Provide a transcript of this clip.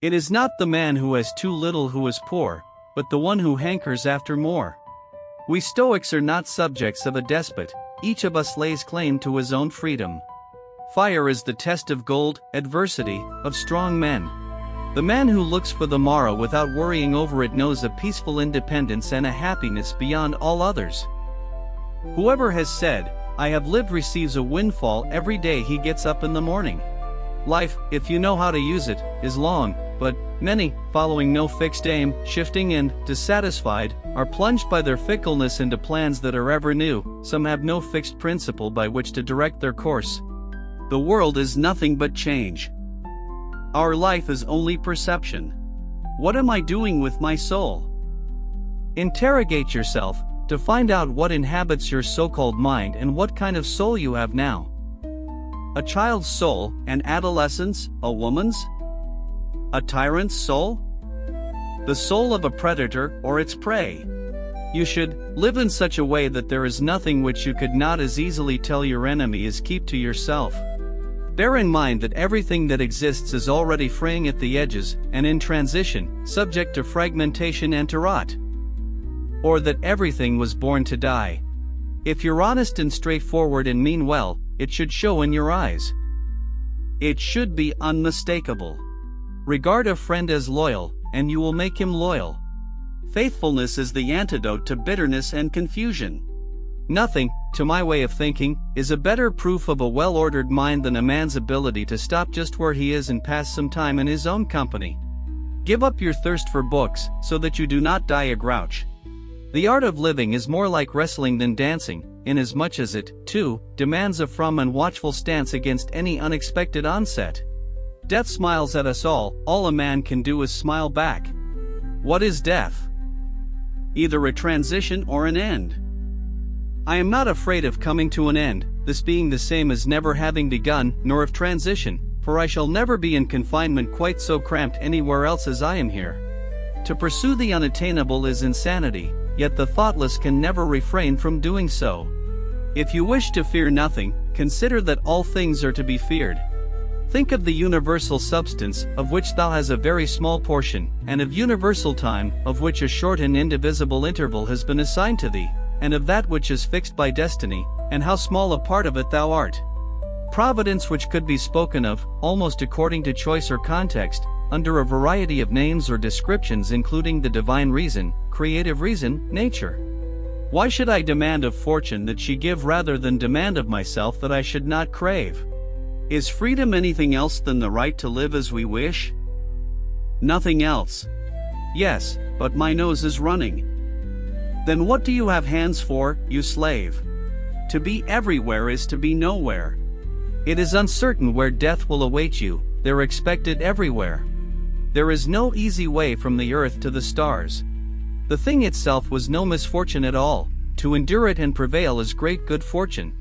It is not the man who has too little who is poor, but the one who hankers after more. We Stoics are not subjects of a despot, each of us lays claim to his own freedom. Fire is the test of gold, adversity, of strong men. The man who looks for the morrow without worrying over it knows a peaceful independence and a happiness beyond all others. Whoever has said, "I have lived," receives a windfall every day he gets up in the morning. Life, if you know how to use it, is long, but many, following no fixed aim, shifting and dissatisfied, are plunged by their fickleness into plans that are ever new. Some have no fixed principle by which to direct their course. The world is nothing but change. Our life is only perception. What am I doing with my soul? Interrogate yourself to find out what inhabits your so-called mind and what kind of soul you have now. A child's soul, an adolescent's, a woman's? A tyrant's soul? The soul of a predator or its prey. You should live in such a way that there is nothing which you could not as easily tell your enemy as keep to yourself. Bear in mind that everything that exists is already fraying at the edges and in transition, subject to fragmentation and to rot. Or that everything was born to die. If you're honest and straightforward and mean well, it should show in your eyes. It should be unmistakable. Regard a friend as loyal, and you will make him loyal. Faithfulness is the antidote to bitterness and confusion. Nothing, to my way of thinking, is a better proof of a well-ordered mind than a man's ability to stop just where he is and pass some time in his own company. Give up your thirst for books, so that you do not die a grouch. The art of living is more like wrestling than dancing, inasmuch as it, too, demands a firm and watchful stance against any unexpected onset. Death smiles at us all a man can do is smile back. What is death? Either a transition or an end. I am not afraid of coming to an end, this being the same as never having begun, nor of transition, for I shall never be in confinement quite so cramped anywhere else as I am here. To pursue the unattainable is insanity, yet the thoughtless can never refrain from doing so. If you wish to fear nothing, consider that all things are to be feared. Think of the universal substance, of which thou hast a very small portion, and of universal time, of which a short and indivisible interval has been assigned to thee, and of that which is fixed by destiny, and how small a part of it thou art. Providence, which could be spoken of, almost according to choice or context, under a variety of names or descriptions including the divine reason, creative reason, nature. Why should I demand of fortune that she give rather than demand of myself that I should not crave? Is freedom anything else than the right to live as we wish? Nothing else. Yes, but my nose is running. Then what do you have hands for, you slave? To be everywhere is to be nowhere. It is uncertain where death will await you, they're expected everywhere. There is no easy way from the earth to the stars. The thing itself was no misfortune at all, to endure it and prevail is great good fortune.